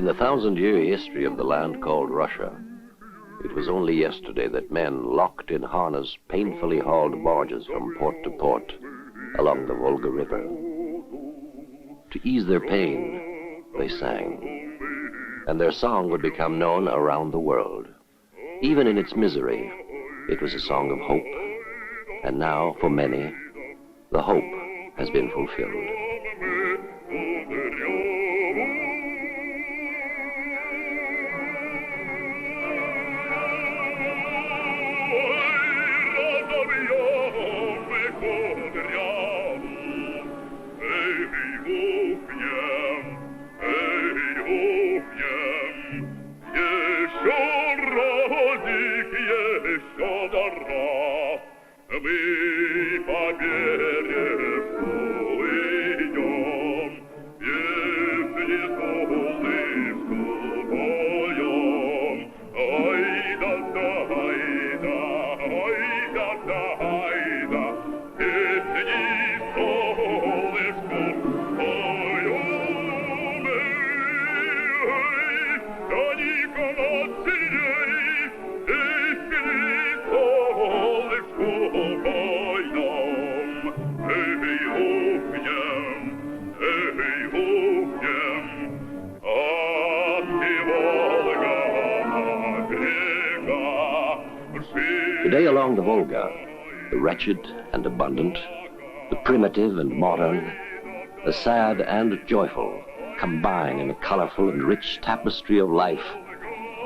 In the thousand-year history of the land called Russia, it was only yesterday that men locked in harness painfully hauled barges from port to port along the Volga River. To ease their pain, they sang, and their song would become known around the world. Even in its misery, it was a song of hope, and now, for many, the hope has been fulfilled. Today along the Volga, the wretched and abundant, the primitive and modern, the sad and joyful combine in a colorful and rich tapestry of life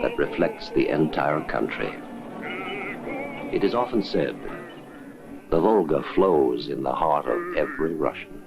that reflects the entire country. It is often said, the Volga flows in the heart of every Russian.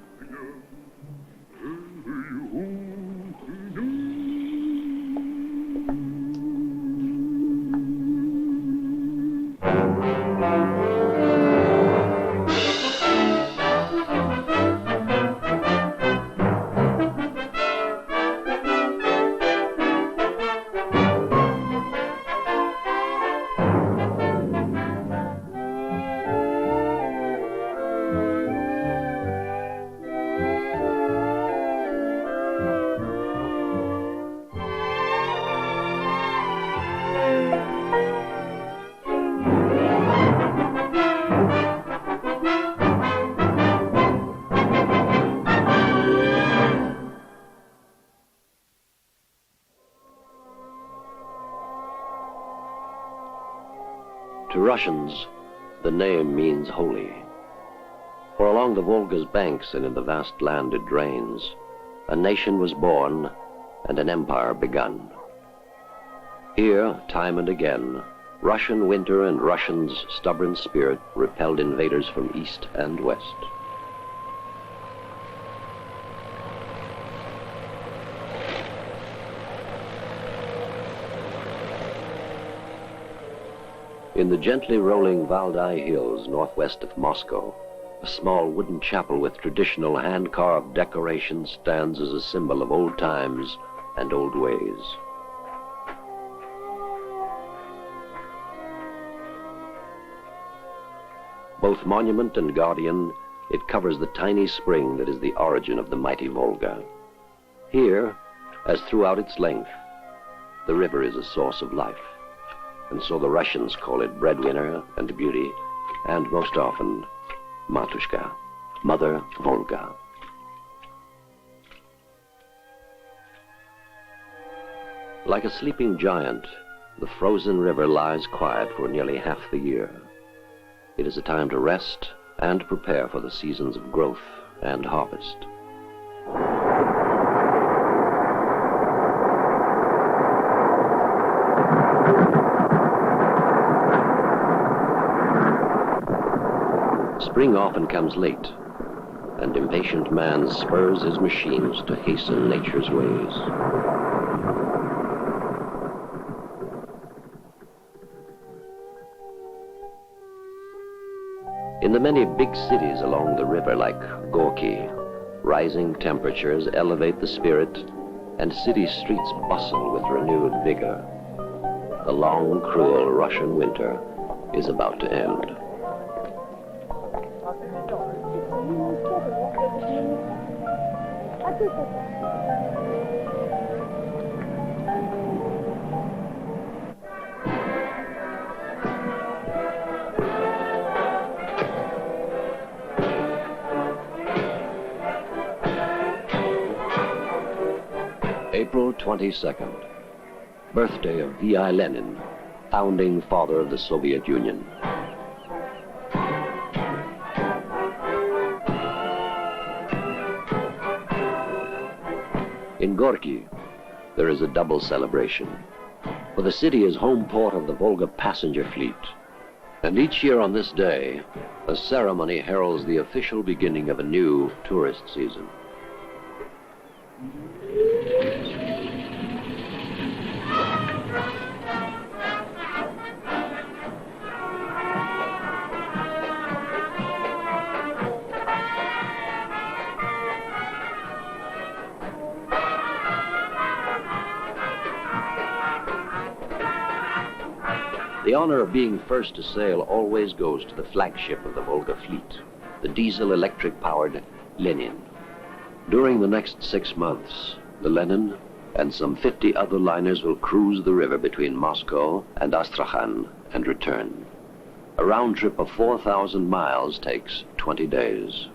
To Russians, the name means holy. For along the Volga's banks and in the vast land it drains, a nation was born and an empire begun. Here, time and again, Russian winter and Russians' stubborn spirit repelled invaders from east and west. In the gently rolling Valdai Hills northwest of Moscow, a small wooden chapel with traditional hand-carved decorations stands as a symbol of old times and old ways. Both monument and guardian, it covers the tiny spring that is the origin of the mighty Volga. Here, as throughout its length, the river is a source of life. And so the Russians call it breadwinner and beauty, and most often, Matushka, Mother Volga. Like a sleeping giant, the frozen river lies quiet for nearly half the year. It is a time to rest and prepare for the seasons of growth and harvest. Spring often comes late, and impatient man spurs his machines to hasten nature's ways. In the many big cities along the river like Gorky, rising temperatures elevate the spirit, and city streets bustle with renewed vigor. The long, cruel Russian winter is about to end. 22nd, birthday of V.I. Lenin, founding father of the Soviet Union. In Gorky, there is a double celebration, for the city is home port of the Volga passenger fleet. And each year on this day, a ceremony heralds the official beginning of a new tourist season. The honor of being first to sail always goes to the flagship of the Volga fleet, the diesel-electric-powered Lenin. During the next 6 months, the Lenin and some 50 other liners will cruise the river between Moscow and Astrakhan and return. A round trip of 4,000 miles takes 20 days.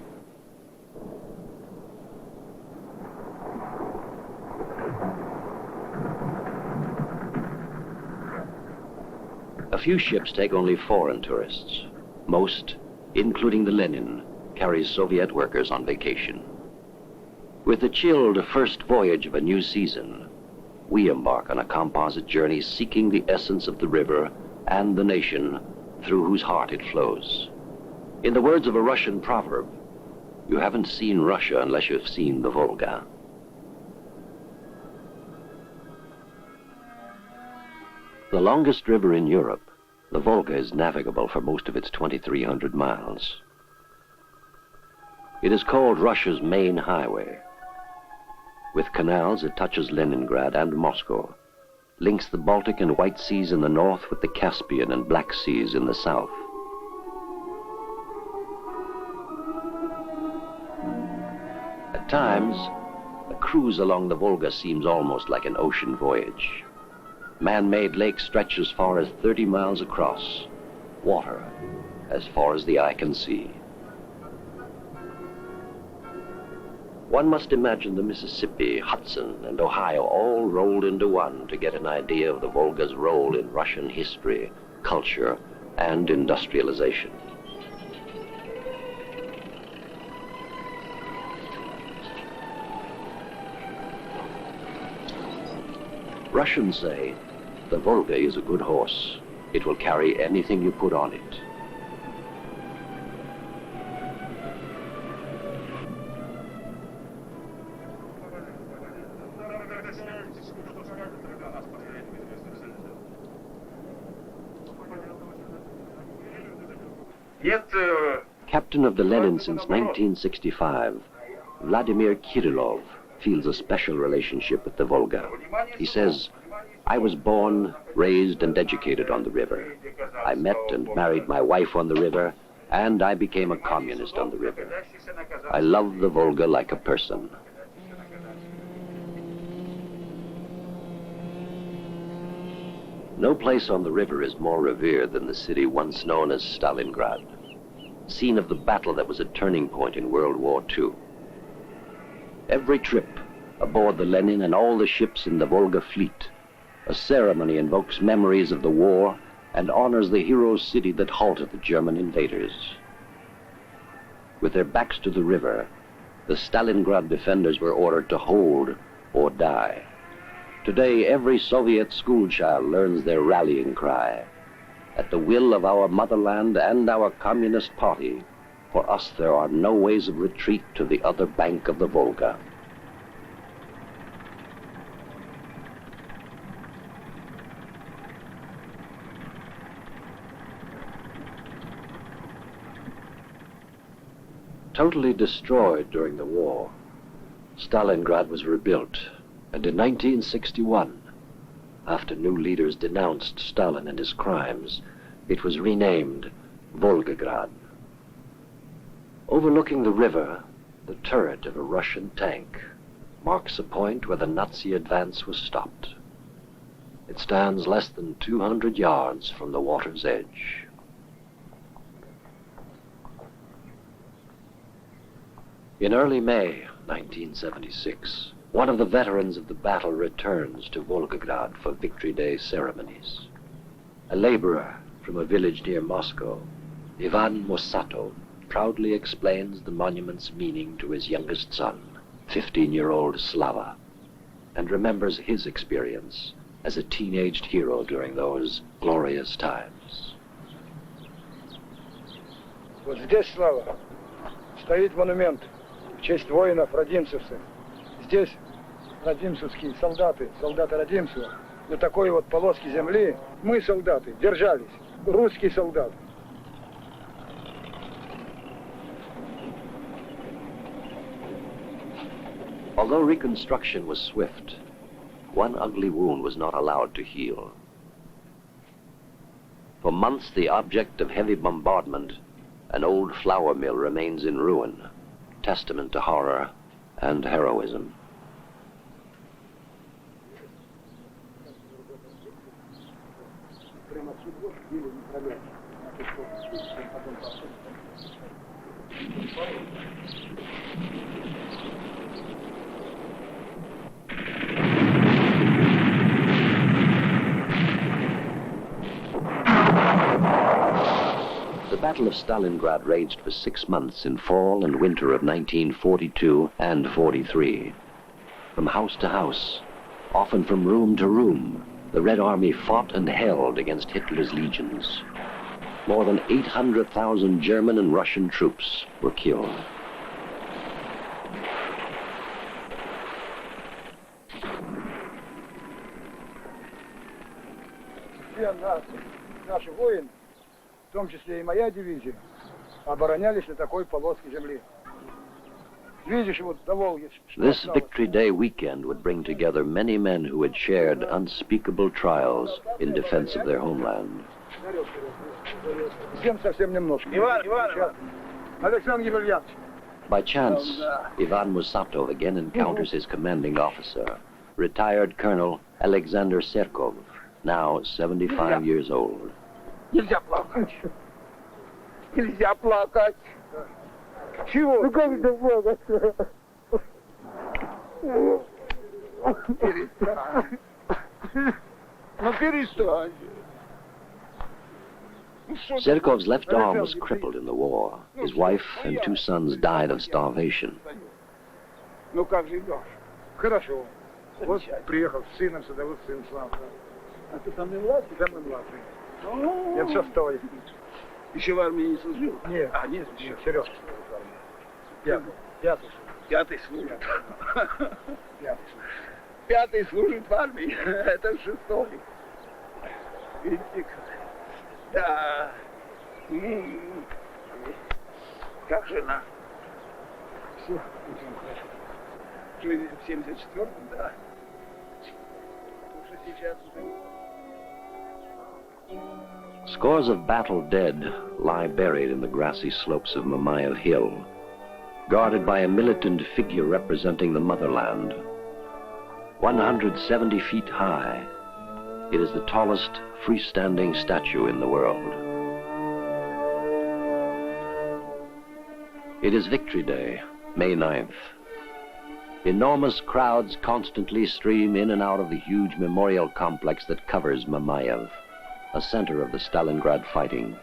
A few ships take only foreign tourists. Most, including the Lenin, carries Soviet workers on vacation. With the chilled first voyage of a new season, we embark on a composite journey seeking the essence of the river and the nation through whose heart it flows. In the words of a Russian proverb, you haven't seen Russia unless you've seen the Volga. The longest river in Europe, the Volga is navigable for most of its 2,300 miles. It is called Russia's main highway. With canals, it touches Leningrad and Moscow, links the Baltic and White Seas in the north with the Caspian and Black Seas in the south. At times, a cruise along the Volga seems almost like an ocean voyage. Man-made lakes stretch as far as 30 miles across, water as far as the eye can see. One must imagine the Mississippi, Hudson, and Ohio all rolled into one to get an idea of the Volga's role in Russian history, culture, and industrialization. Russians say, the Volga is a good horse. It will carry anything you put on it. Captain of the Lenin since 1965, Vladimir Kirillov feels a special relationship with the Volga. He says, I was born, raised, and educated on the river. I met and married my wife on the river, and I became a communist on the river. I love the Volga like a person. No place on the river is more revered than the city once known as Stalingrad, scene of the battle that was a turning point in World War II. Every trip aboard the Lenin and all the ships in the Volga fleet, a ceremony invokes memories of the war and honors the hero city that halted the German invaders. With their backs to the river, the Stalingrad defenders were ordered to hold or die. Today, every Soviet schoolchild learns their rallying cry. At the will of our motherland and our Communist Party, for us there are no ways of retreat to the other bank of the Volga. Totally destroyed during the war, Stalingrad was rebuilt, and in 1961, after new leaders denounced Stalin and his crimes, it was renamed Volgograd. Overlooking the river, the turret of a Russian tank marks a point where the Nazi advance was stopped. It stands less than 200 yards from the water's edge. In early May 1976, One of the veterans of the battle returns to Volgograd for Victory Day ceremonies. A laborer from a village near Moscow, Ivan Mosatov, proudly explains the monument's meaning to his youngest son, 15-year-old Slava, and remembers his experience as a teenaged hero during those glorious times. Вот здесь, Слава, стоит монумент в честь воинов-родимцевцев. Здесь родимцевские солдаты, солдаты Родимцева, на такой вот полоске земли мы, солдаты, держались, русские солдаты. Although reconstruction was swift, one ugly wound was not allowed to heal. For months, the object of heavy bombardment, an old flour mill, remains in ruin, testament to horror and heroism. The Battle of Stalingrad raged for 6 months in fall and winter of 1942 and 43. From house to house, often from room to room, the Red Army fought and held against Hitler's legions. More than 800,000 German and Russian troops were killed. Наши воины, в том числе и моя дивизия, оборонялись на такой полоске земли. Видишь, вот до Волги. This Victory Day weekend would bring together many men who had shared unspeakable trials in defense of their homeland. Совсем немножко. Александр Емельянович. By chance, Ivan Musatov again encounters his commanding officer, retired Colonel Alexander Serkov, now 75 years old. Нельзя плакать. Нельзя плакать. Чего? Ну как это плакать? Перестань. Ну перестань. Serkov's left arm was crippled in the war. His wife and 2 sons died of starvation. Ну как живешь? Хорошо. Вот приехал с сыном, садовый сын Славка. А ты самый младший? Самый младший. Я в 6-й. Еще в армии не служил? Нет. А, нет, еще. Сережка. Пятый. Пятый служит. Пятый. Пятый служит в армии. Это 6-й. Видите, да. Как жена? Все, очень хорошо. Жизнь в 74-м, да. Потому что сейчас уже... Scores of battle dead lie buried in the grassy slopes of Mamayev Hill, guarded by a militant figure representing the motherland. 170 feet high, it is the tallest freestanding statue in the world. It is Victory Day, May 9th. Enormous crowds constantly stream in and out of the huge memorial complex that covers Mamayev, a center of the Stalingrad fighting.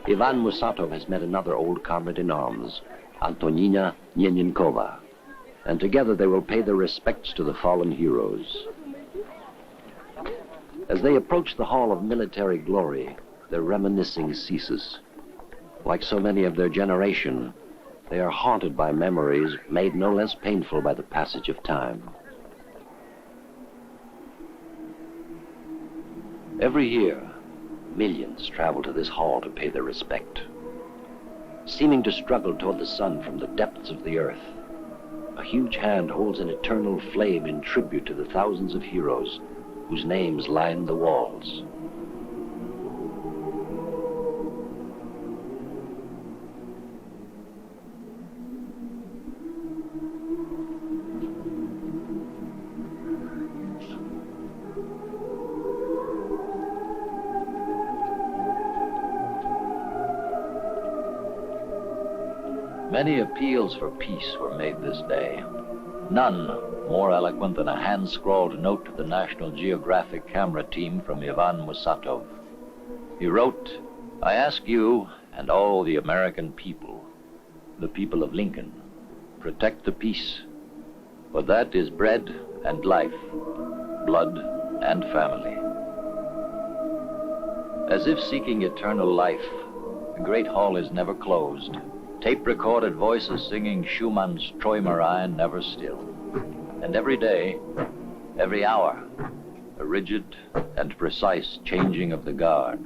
Ivan Musatov has met another old comrade in arms, Antonina Nyenenkova, and together they will pay their respects to the fallen heroes. As they approach the Hall of Military Glory, their reminiscing ceases. Like so many of their generation, they are haunted by memories made no less painful by the passage of time. Every year, millions travel to this hall to pay their respect. Seeming to struggle toward the sun from the depths of the earth, a huge hand holds an eternal flame in tribute to the thousands of heroes whose names line the walls. Many appeals for peace were made this day. None more eloquent than a hand-scrawled note to the National Geographic camera team from Ivan Musatov. He wrote, "I ask you and all the American people, the people of Lincoln, protect the peace, for that is bread and life, blood and family." As if seeking eternal life, the great hall is never closed. Tape-recorded voices singing Schumann's Träumereien never still. And every day, every hour, a rigid and precise changing of the guard.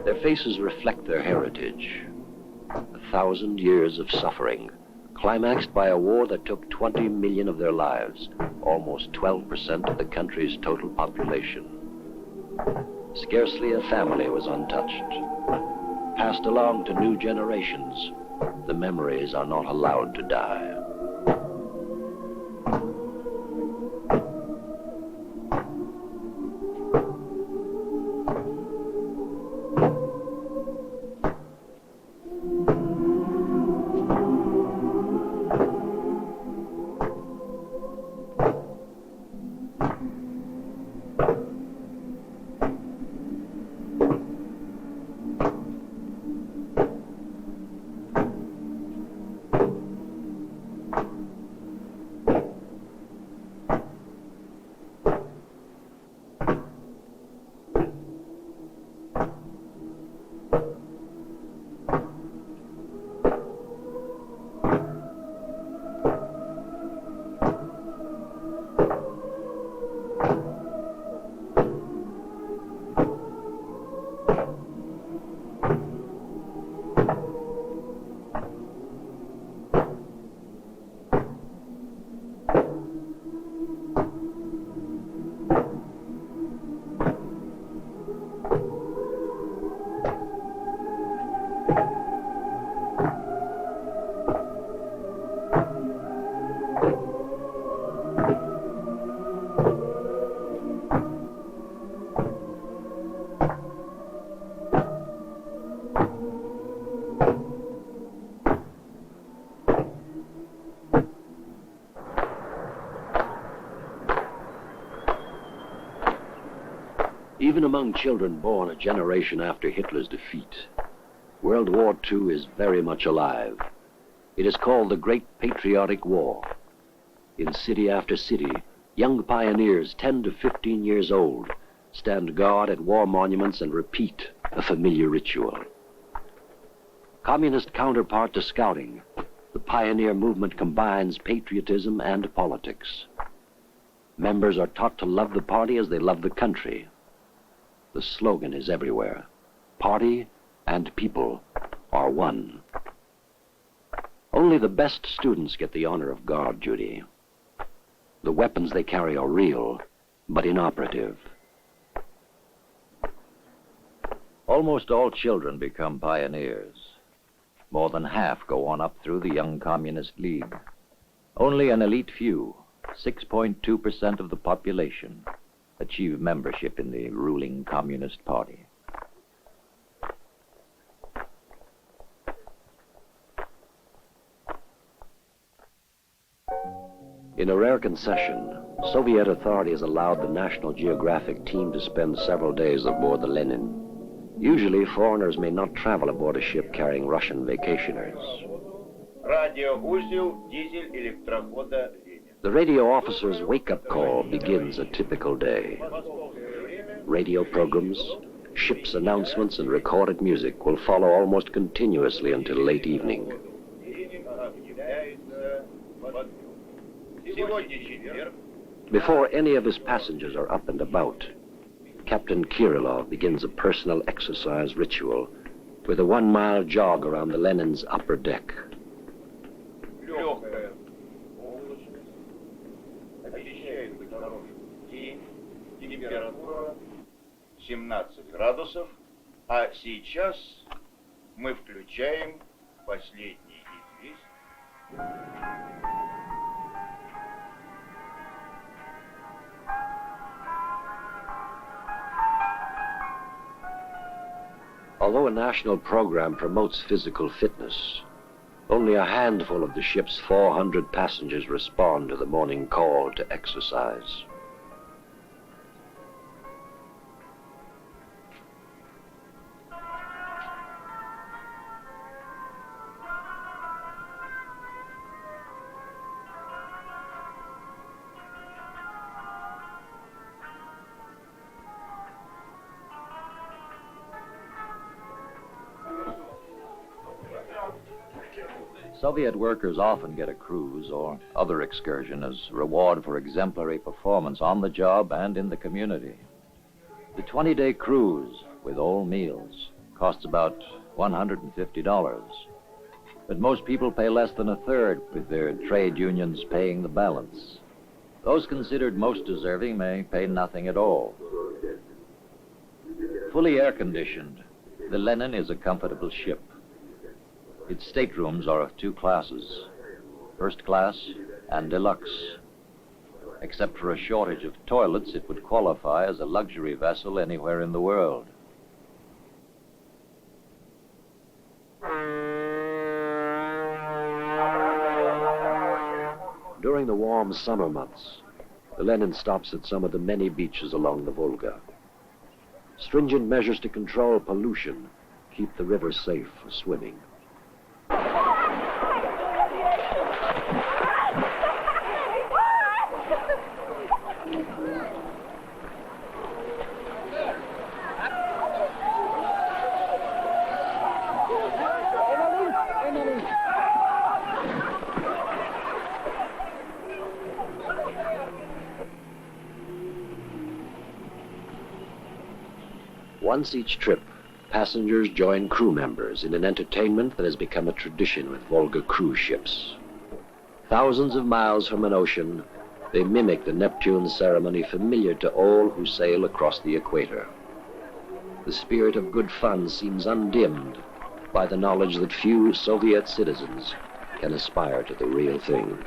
Their faces reflect their heritage. 1,000 years of suffering, climaxed by a war that took 20 million of their lives, almost 12% of the country's total population. Scarcely a family was untouched. Passed along to new generations, the memories are not allowed to die. Even among children born a generation after Hitler's defeat, World War II is very much alive. It is called the Great Patriotic War. In city after city, young pioneers 10 to 15 years old stand guard at war monuments and repeat a familiar ritual. Communist counterpart to scouting, the pioneer movement combines patriotism and politics. Members are taught to love the party as they love the country. The slogan is everywhere: party and people are one. Only the best students get the honor of guard duty. The weapons they carry are real, but inoperative. Almost all children become pioneers. More than half go on up through the Young Communist League. Only an elite few, 6.2% of the population, achieve membership in the ruling Communist Party. In a rare concession, Soviet authorities allowed the National Geographic team to spend several days aboard the Lenin. Usually, foreigners may not travel aboard a ship carrying Russian vacationers. The radio officer's wake-up call begins a typical day. Radio programs, ship's announcements, and recorded music will follow almost continuously until late evening. Before any of his passengers are up and about, Captain Kirillov begins a personal exercise ritual with a 1-mile jog around the Lenin's upper deck. градусов, а сейчас мы включаем последний известный. Although a national program promotes physical fitness, only a handful of the ship's 400 passengers respond to the morning call to exercise. Soviet workers often get a cruise or other excursion as reward for exemplary performance on the job and in the community. The 20-day cruise, with all meals, costs about $150. But most people pay less than a third, with their trade unions paying the balance. Those considered most deserving may pay nothing at all. Fully air-conditioned, the Lenin is a comfortable ship. Its staterooms are of two classes, first class and deluxe. Except for a shortage of toilets, it would qualify as a luxury vessel anywhere in the world. During the warm summer months, the Lenin stops at some of the many beaches along the Volga. Stringent measures to control pollution keep the river safe for swimming. Once each trip, passengers join crew members in an entertainment that has become a tradition with Volga cruise ships. Thousands of miles from an ocean, they mimic the Neptune ceremony familiar to all who sail across the equator. The spirit of good fun seems undimmed by the knowledge that few Soviet citizens can aspire to the real thing.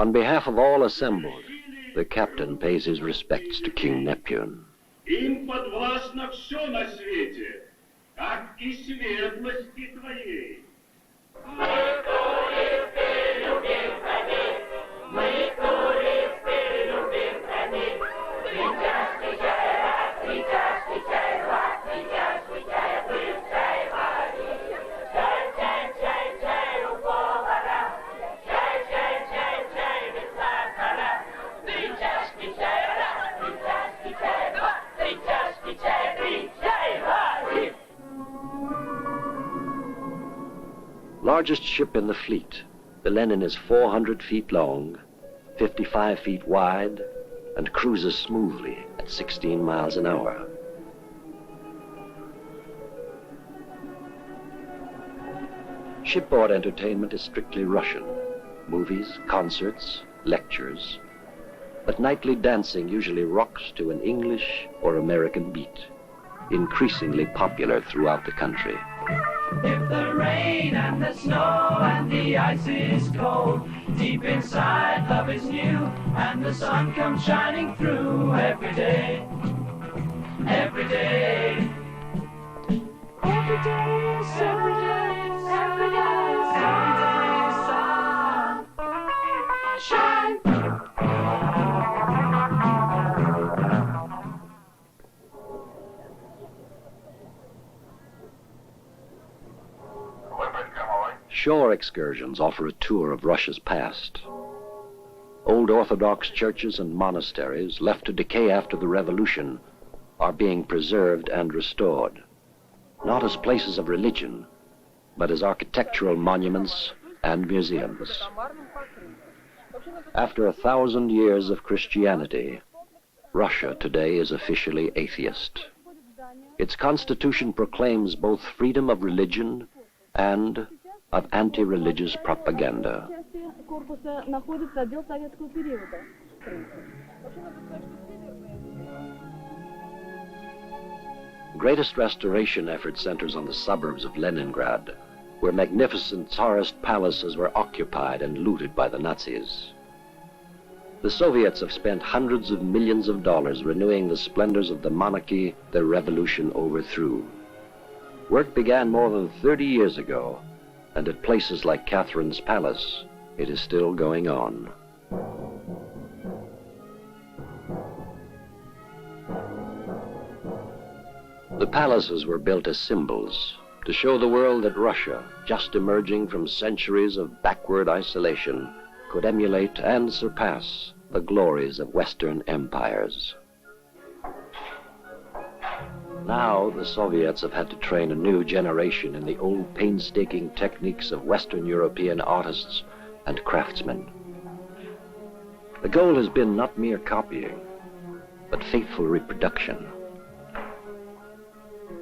On behalf of all assembled, the captain pays his respects to King Neptune. Им подвластно все на свете, как и светлости твоей. largest ship in the fleet, the Lenin is 400 feet long, 55 feet wide, and cruises smoothly at 16 miles an hour. Shipboard entertainment is strictly Russian. Movies, concerts, lectures. But nightly dancing usually rocks to an English or American beat, increasingly popular throughout the country. If the rain and the snow and the ice is cold, deep inside love is new, and the sun comes shining through every day, every day. Every day, every day, every day, sun, shine. Shore excursions offer a tour of Russia's past. Old Orthodox churches and monasteries, left to decay after the revolution, are being preserved and restored, not as places of religion, but as architectural monuments and museums. After 1,000 years of Christianity, Russia today is officially atheist. Its constitution proclaims both freedom of religion and of anti-religious propaganda. Greatest restoration effort centers on the suburbs of Leningrad, where magnificent Tsarist palaces were occupied and looted by the Nazis. The Soviets have spent hundreds of millions of dollars renewing the splendors of the monarchy the revolution overthrew. Work began more than 30 years ago, and at places like Catherine's Palace, it is still going on. The palaces were built as symbols to show the world that Russia, just emerging from centuries of backward isolation, could emulate and surpass the glories of Western empires. Now, the Soviets have had to train a new generation in the old painstaking techniques of Western European artists and craftsmen. The goal has been not mere copying, but faithful reproduction.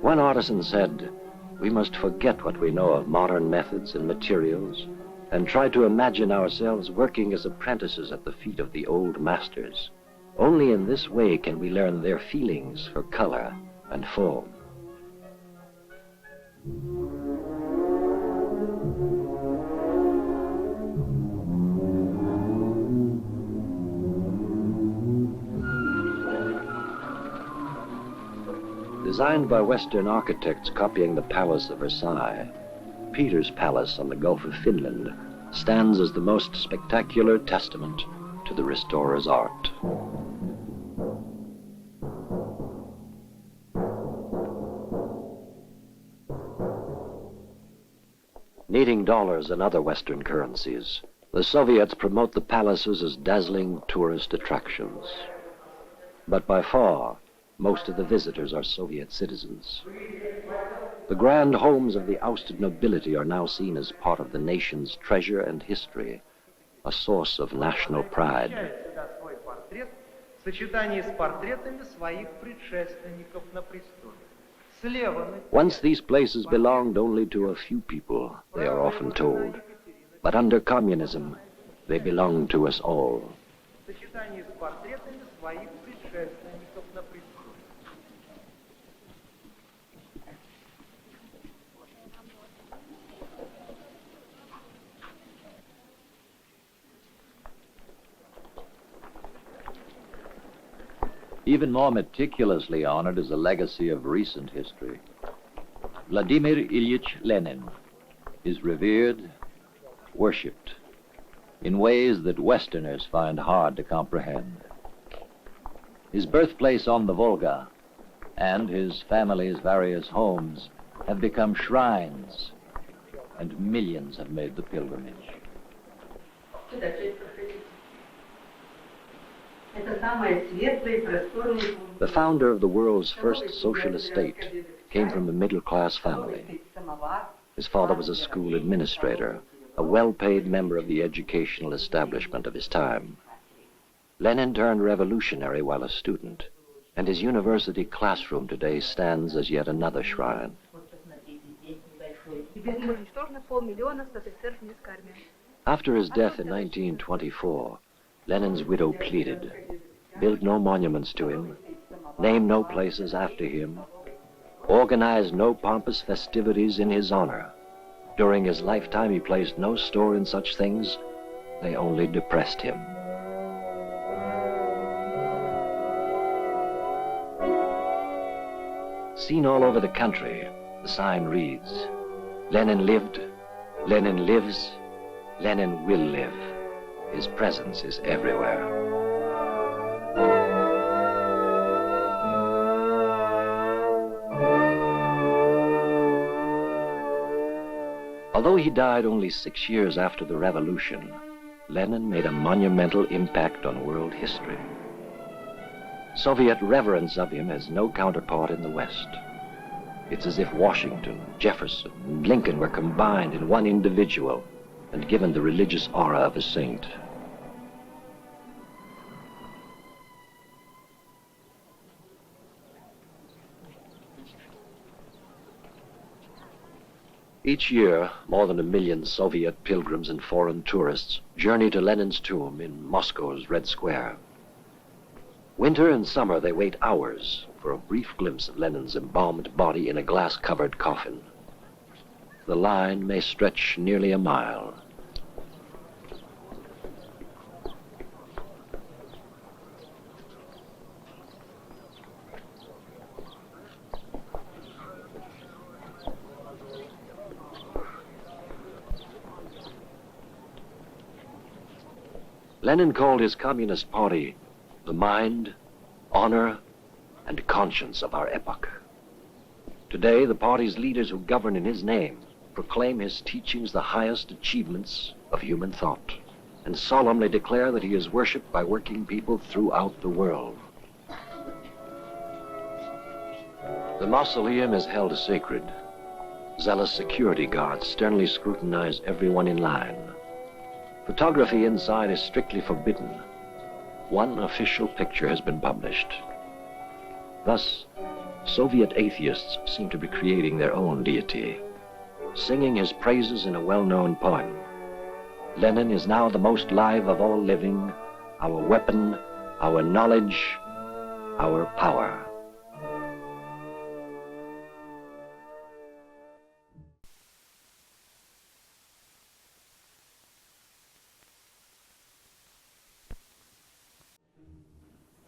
One artisan said, "We must forget what we know of modern methods and materials and try to imagine ourselves working as apprentices at the feet of the old masters. Only in this way can we learn their feelings for color and form." Designed by Western architects copying the Palace of Versailles, Peter's Palace on the Gulf of Finland stands as the most spectacular testament to the restorer's art. Needing dollars and other Western currencies, the Soviets promote the palaces as dazzling tourist attractions. But by far, most of the visitors are Soviet citizens. The grand homes of the ousted nobility are now seen as part of the nation's treasure and history, a source of national pride. Once these places belonged only to a few people, they are often told. But under communism, they belong to us all. Even more meticulously honored is a legacy of recent history. Vladimir Ilyich Lenin is revered, worshipped, in ways that Westerners find hard to comprehend. His birthplace on the Volga and his family's various homes have become shrines, and millions have made the pilgrimage. The founder of the world's first socialist state came from a middle-class family. His father was a school administrator, a well-paid member of the educational establishment of his time. Lenin turned revolutionary while a student, and his university classroom today stands as yet another shrine. After his death in 1924, Lenin's widow pleaded, build no monuments to him, name no places after him, organize no pompous festivities in his honor. During his lifetime, he placed no store in such things. They only depressed him. Seen all over the country, the sign reads, Lenin lived, Lenin lives, Lenin will live. His presence is everywhere. Although he died only 6 years after the revolution, Lenin made a monumental impact on world history. Soviet reverence of him has no counterpart in the West. It's as if Washington, Jefferson, and Lincoln were combined in one individual and given the religious aura of a saint. Each year, more than 1 million Soviet pilgrims and foreign tourists journey to Lenin's tomb in Moscow's Red Square. Winter and summer, they wait hours for a brief glimpse of Lenin's embalmed body in a glass-covered coffin. The line may stretch nearly a mile. Lenin called his Communist Party the mind, honor, and conscience of our epoch. Today, the party's leaders who govern in his name proclaim his teachings the highest achievements of human thought, and solemnly declare that he is worshipped by working people throughout the world. The mausoleum is held sacred. Zealous security guards sternly scrutinize everyone in line. Photography inside is strictly forbidden. One official picture has been published. Thus, Soviet atheists seem to be creating their own deity, singing his praises in a well-known poem. Lenin is now the most live of all living, our weapon, our knowledge, our power.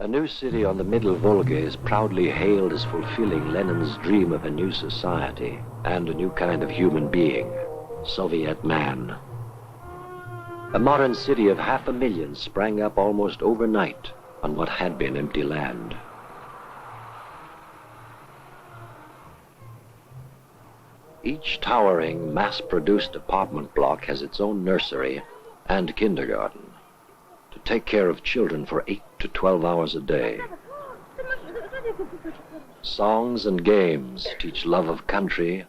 A new city on the middle Volga is proudly hailed as fulfilling Lenin's dream of a new society and a new kind of human being, Soviet man. A modern city of 500,000 sprang up almost overnight on what had been empty land. Each towering, mass-produced apartment block has its own nursery and kindergarten to take care of children for 8 to 12 hours a day. Songs and games teach love of country,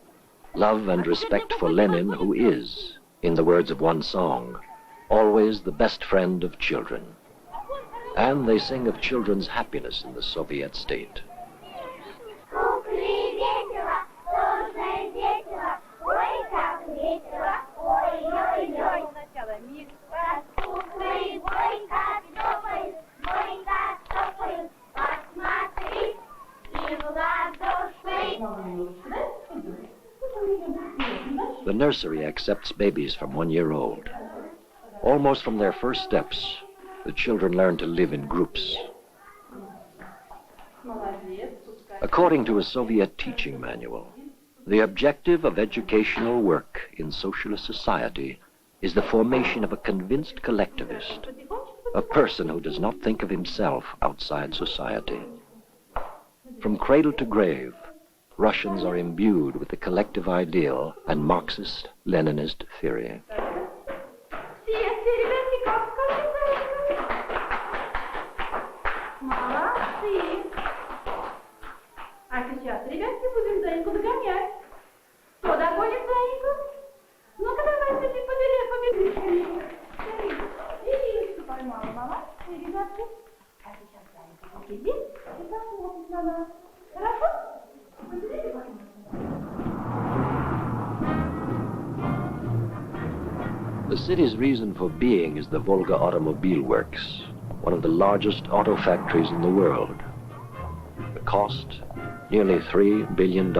love and respect for Lenin, who is, in the words of one song, always the best friend of children. And they sing of children's happiness in the Soviet state. The nursery accepts babies from 1 year old. Almost from their first steps, the children learn to live in groups. According to a Soviet teaching manual, the objective of educational work in socialist society is the formation of a convinced collectivist, a person who does not think of himself outside society. From cradle to grave, Russians are imbued with the collective ideal and Marxist-Leninist theory. А сейчас, ребятки, будем за Инку догонять. Кто догонит? Сегодня, зайка? Ну-ка, давай, побери. И поймала, мама. И, ребятки. А сейчас зайка сидит и посмотрит на нас. Хорошо? Поберите, пожалуйста. The city's reason for being is the Volga Automobile Works, one of the largest auto factories in the world. The cost, nearly $3 billion.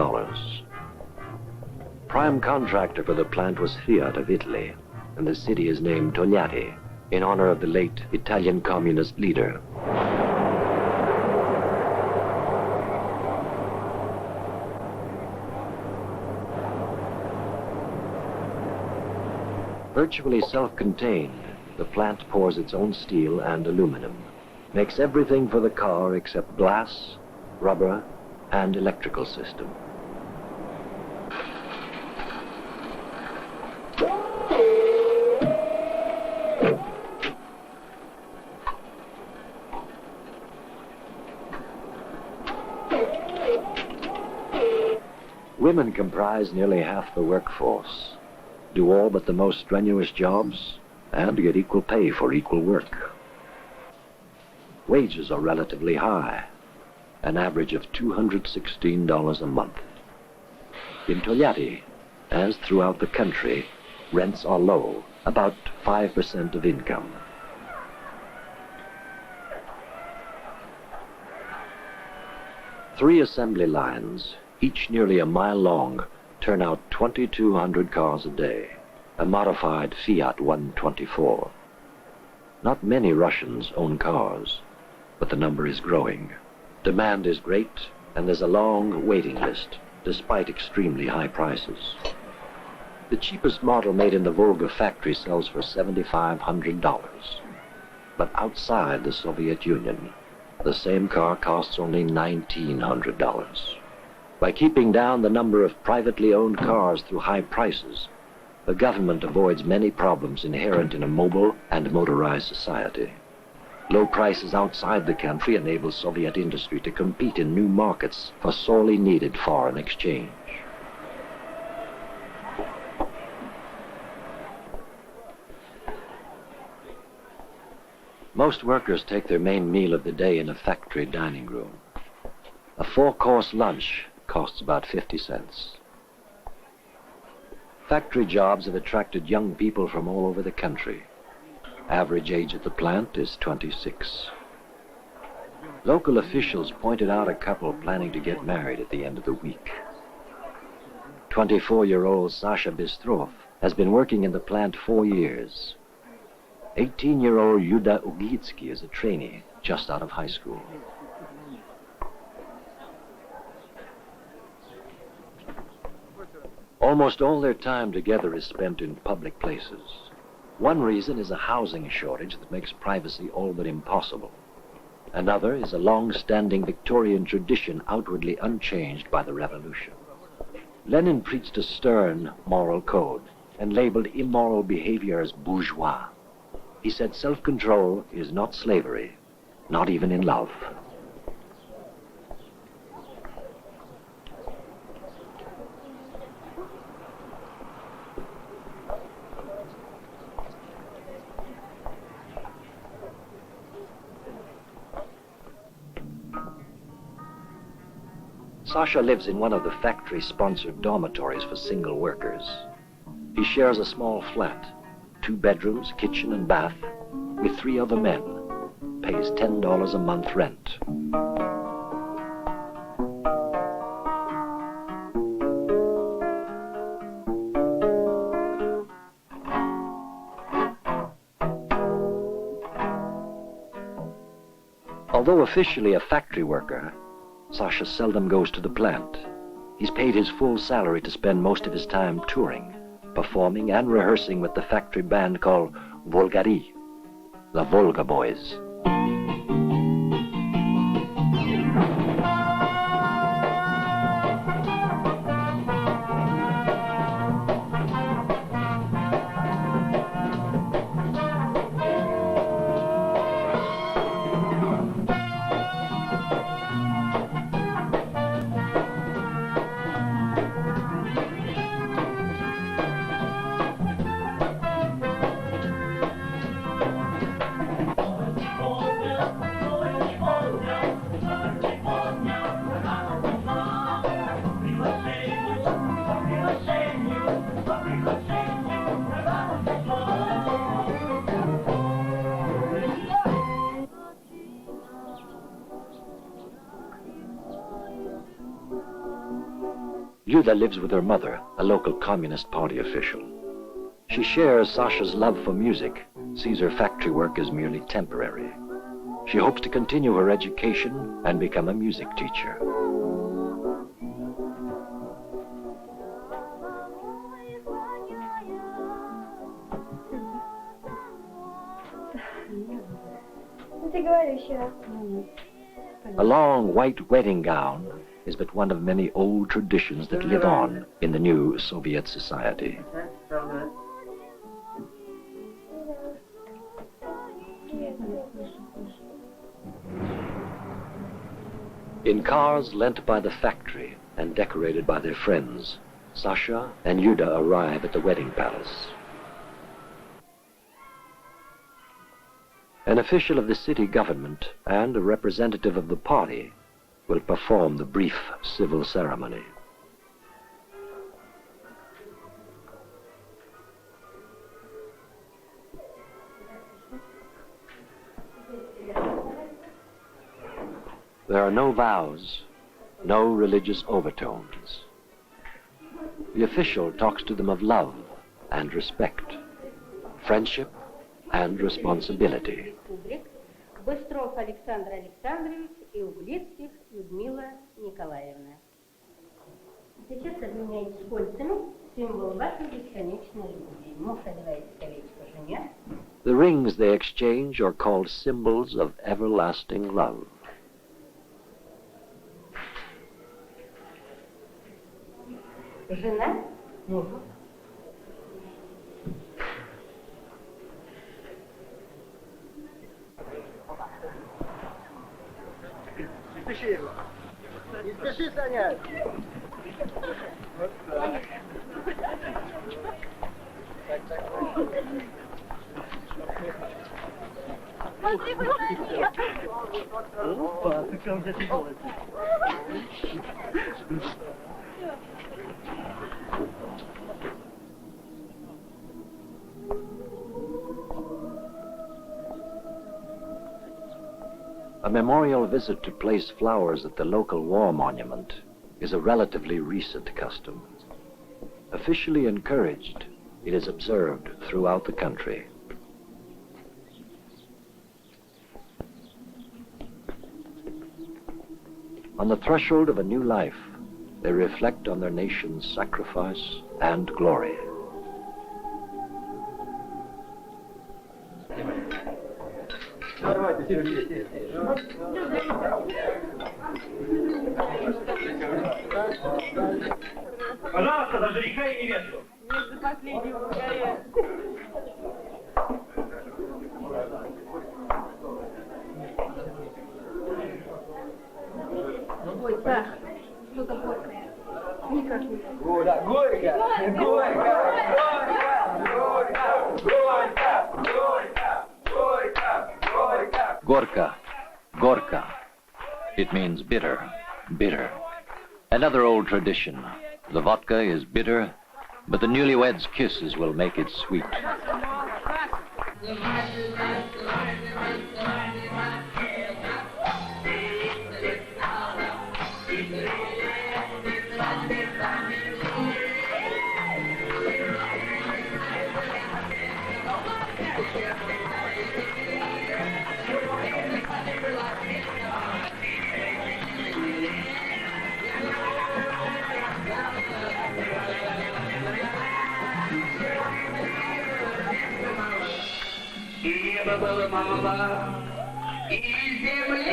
Prime contractor for the plant was Fiat of Italy, and the city is named Togliatti in honor of the late Italian communist leader. Virtually self-contained, the plant pours its own steel and aluminum, makes everything for the car except glass, rubber, and electrical system. Women comprise nearly half the workforce, do all but the most strenuous jobs, and get equal pay for equal work. Wages are relatively high, an average of $216 a month. In Togliatti, as throughout the country, rents are low, about 5% of income. Three assembly lines, each nearly a mile long, turn out 2,200 cars a day, a modified Fiat 124. Not many Russians own cars, but the number is growing. Demand is great, and there's a long waiting list, despite extremely high prices. The cheapest model made in the Volga factory sells for $7,500. But outside the Soviet Union, the same car costs only $1,900. By keeping down the number of privately owned cars through high prices, the government avoids many problems inherent in a mobile and motorized society. Low prices outside the country enable Soviet industry to compete in new markets for sorely needed foreign exchange. Most workers take their main meal of the day in a factory dining room. A 4-course lunch costs about 50 cents. Factory jobs have attracted young people from all over the country. Average age at the plant is 26. Local officials pointed out a couple planning to get married at the end of the week. 24-year-old Sasha Bistrov has been working in the plant 4 years. 18-year-old Yuda Ugitsky is a trainee just out of high school. Almost all their time together is spent in public places. One reason is a housing shortage that makes privacy all but impossible. Another is a long-standing Victorian tradition outwardly unchanged by the revolution. Lenin preached a stern moral code and labeled immoral behavior as bourgeois. He said self-control is not slavery, not even in love. Sasha lives in one of the factory-sponsored dormitories for single workers. He shares a small flat, 2 bedrooms, kitchen and bath, with 3 other men, pays $10 a month rent. Although officially a factory worker, Sasha seldom goes to the plant. He's paid his full salary to spend most of his time touring, performing and rehearsing with the factory band called Volga River, the Volga Boys. Yuda lives with her mother, a local Communist Party official. She shares Sasha's love for music, sees her factory work as merely temporary. She hopes to continue her education and become a music teacher. A long white wedding gown is but one of many old traditions that live on in the new Soviet society. In cars lent by the factory and decorated by their friends, Sasha and Yuda arrive at the wedding palace. An official of the city government and a representative of the party will perform the brief civil ceremony. There are no vows, no religious overtones. The official talks to them of love and respect, friendship and responsibility. Быстров Александр Александрович и Углицких Людмила Николаевна. Сейчас обменяйтесь кольцами, символ вашей бесконечной любви. Муж одевает колечко жене. The rings they exchange are called symbols of everlasting love. Жена мужу. Не спеши, не спеши, Саня. Вот так. Опа, ты прям зашибалась. A memorial visit to place flowers at the local war monument is a relatively recent custom. Officially encouraged, it is observed throughout the country. On the threshold of a new life, they reflect on their nation's sacrifice and glory. Пожалуйста, за жениха и невесту. Нет, за последнего скорее. Саш, что-то горькое. Никак не. Горько, горько, Gorka, Gorka. It means bitter, bitter. Another old tradition. The vodka is bitter, but the newlyweds' kisses will make it sweet. Было мало и земли.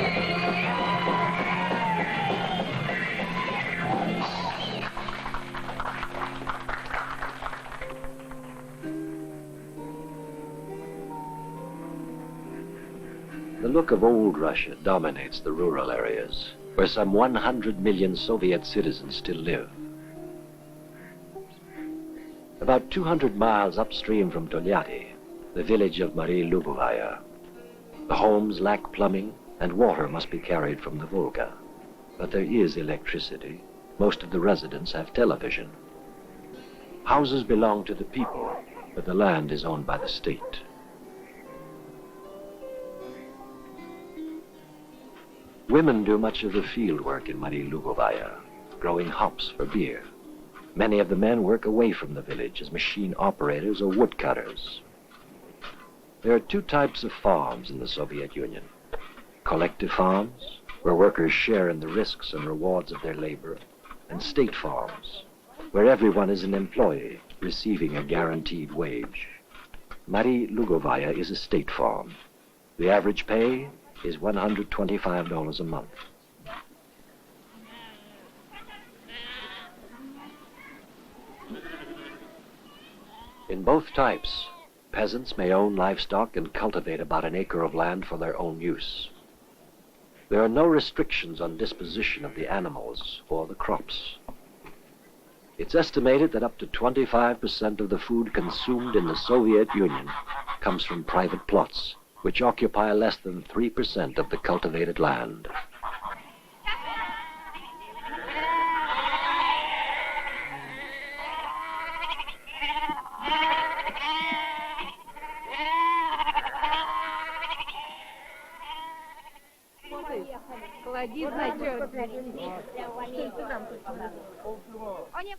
The look of old Russia dominates the rural areas, where some 100 million Soviet citizens still live. About 200 miles upstream from Tolyatti, the village of Marie Lubovaya. The homes lack plumbing, and water must be carried from the Volga. But there is electricity. Most of the residents have television. Houses belong to the people, but the land is owned by the state. Women do much of the field work in Marie Lubovaya, growing hops for beer. Many of the men work away from the village as machine operators or woodcutters. There are two types of farms in the Soviet Union. Collective farms, where workers share in the risks and rewards of their labor, and state farms, where everyone is an employee receiving a guaranteed wage. Marie Lugovaya is a state farm. The average pay is $125 a month. In both types, peasants may own livestock and cultivate about an acre of land for their own use. There are no restrictions on disposition of the animals or the crops. It's estimated that up to 25% of the food consumed in the Soviet Union comes from private plots, which occupy less than 3% of the cultivated land.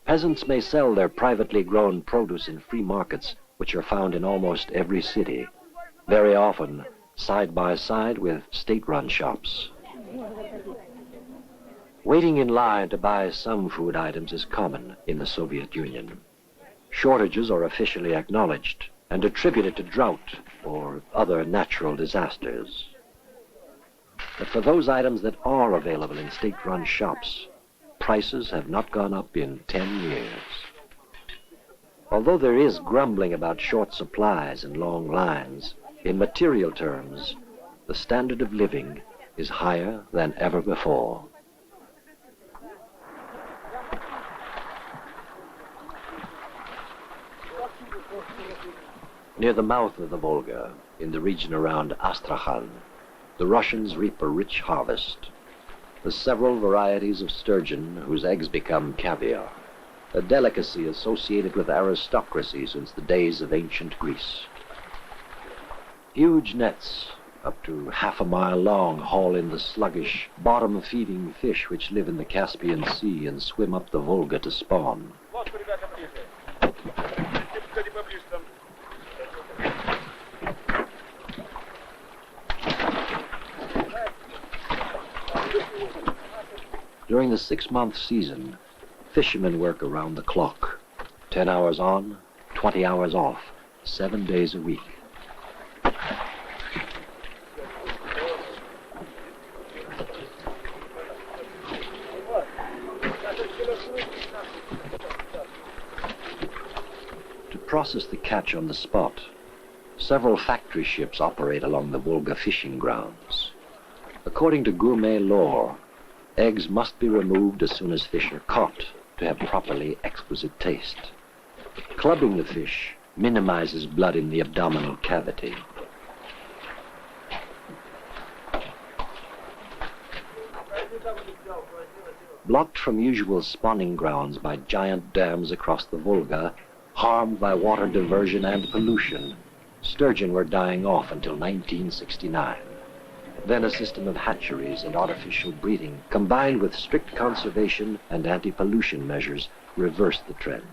Peasants may sell their privately grown produce in free markets, which are found in almost every city, very often side by side with state-run shops. Waiting in line to buy some food items is common in the Soviet Union. Shortages are officially acknowledged and attributed to drought or other natural disasters. But for those items that are available in state-run shops, prices have not gone up in 10 years. Although there is grumbling about short supplies and long lines, in material terms, the standard of living is higher than ever before. Near the mouth of the Volga, in the region around Astrakhan, the Russians reap a rich harvest. The several varieties of sturgeon whose eggs become caviar, a delicacy associated with aristocracy since the days of ancient Greece. Huge nets, up to half a mile long, haul in the sluggish, bottom-feeding fish which live in the Caspian Sea and swim up the Volga to spawn. During the 6-month season, fishermen work around the clock. 10 hours on, 20 hours off, 7 days a week. To process the catch on the spot, several factory ships operate along the Volga fishing grounds. According to gourmet lore, eggs must be removed as soon as fish are caught to have properly exquisite taste. Clubbing the fish minimizes blood in the abdominal cavity. Blocked from usual spawning grounds by giant dams across the Volga, harmed by water diversion and pollution, sturgeon were dying off until 1969. Then a system of hatcheries and artificial breeding, combined with strict conservation and anti-pollution measures, reversed the trend.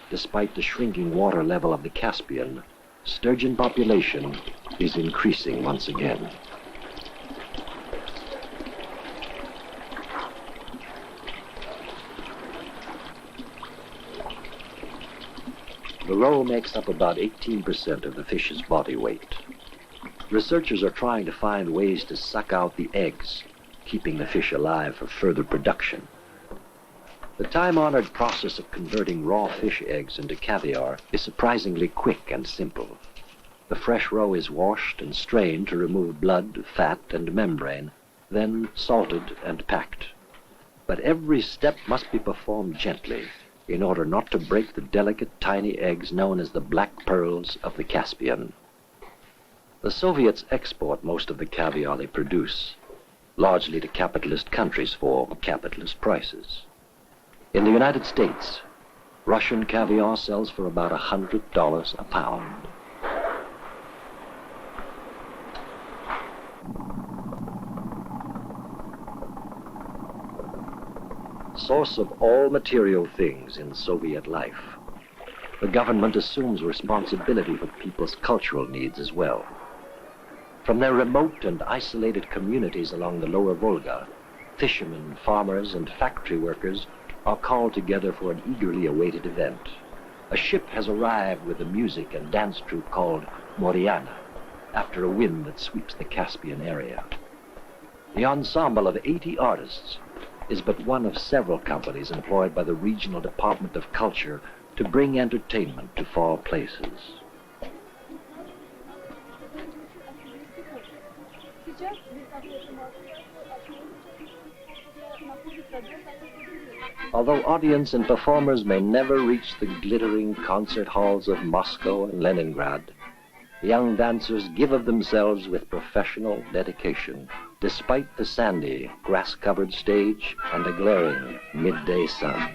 Despite the shrinking water level of the Caspian, sturgeon population is increasing once again. The roe makes up about 18% of the fish's body weight. Researchers are trying to find ways to suck out the eggs, keeping the fish alive for further production. The time-honored process of converting raw fish eggs into caviar is surprisingly quick and simple. The fresh roe is washed and strained to remove blood, fat, and membrane, then salted and packed. But every step must be performed gently in order not to break the delicate tiny eggs known as the black pearls of the Caspian. The Soviets export most of the caviar they produce, largely to capitalist countries for capitalist prices. In the United States, Russian caviar sells for about $100 a pound. source of all material things in Soviet life, the government assumes responsibility for people's cultural needs as well. From their remote and isolated communities along the lower Volga, fishermen, farmers, and factory workers are called together for an eagerly awaited event. A ship has arrived with a music and dance troupe called Moriana, after a wind that sweeps the Caspian area. The ensemble of 80 artists is but one of several companies employed by the Regional Department of Culture to bring entertainment to far places. Although audience and performers may never reach the glittering concert halls of Moscow and Leningrad, the young dancers give of themselves with professional dedication, despite the sandy, grass-covered stage and the glaring midday sun.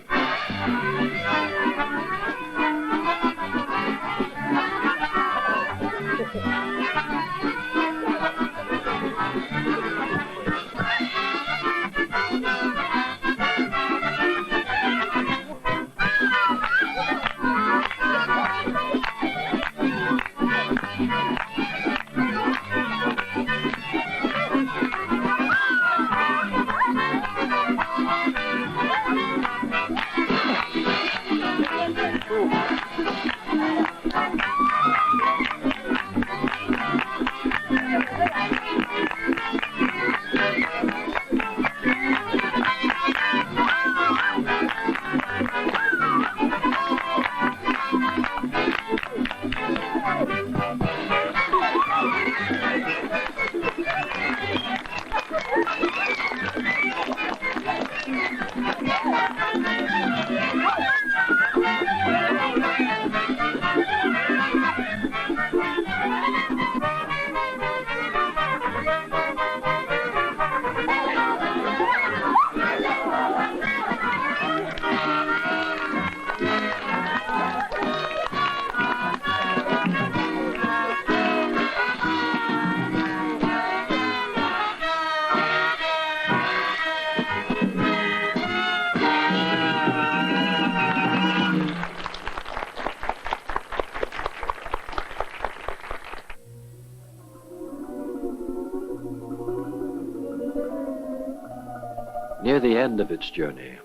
Near the end of its journey,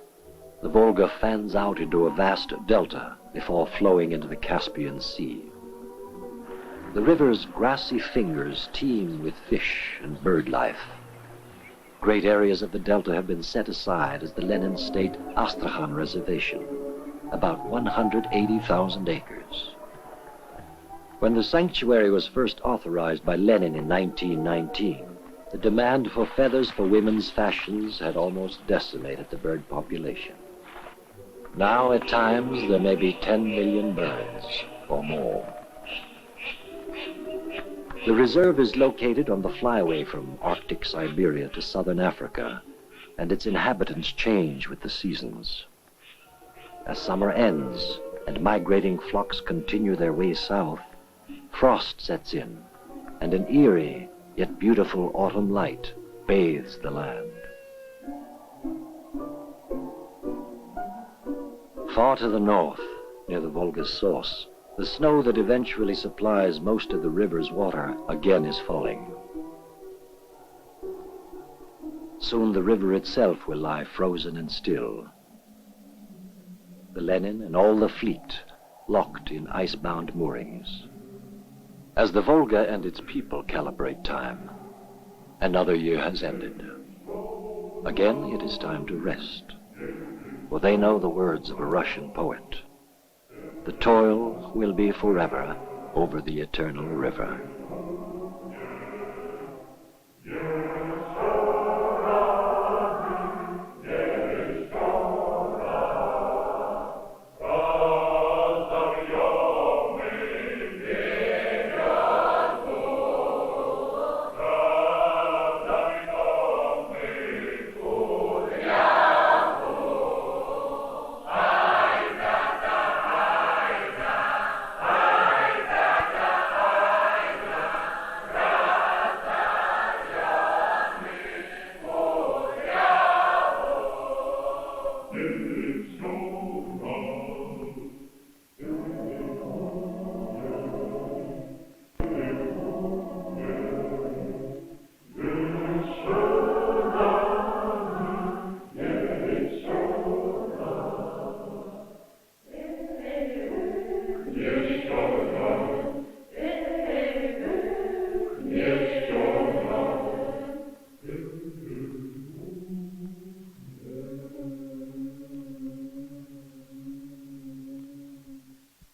the Volga fans out into a vast delta before flowing into the Caspian Sea. The river's grassy fingers teem with fish and bird life. Great areas of the delta have been set aside as the Lenin State Astrakhan Reservation, about 180,000 acres. When the sanctuary was first authorized by Lenin in 1919, the demand for feathers for women's fashions had almost decimated the bird population. Now, at times, there may be 10 million birds or more. The reserve is located on the flyway from Arctic Siberia to southern Africa, and its inhabitants change with the seasons. As summer ends and migrating flocks continue their way south, frost sets in, and an eerie yet beautiful autumn light bathes the land. Far to the north, near the Volga's source, the snow that eventually supplies most of the river's water again is falling. Soon the river itself will lie frozen and still. The Lenin and all the fleet locked in icebound moorings. As the Volga and its people calibrate time, another year has ended. Again, it is time to rest, for they know the words of a Russian poet. The toil will be forever over the eternal river.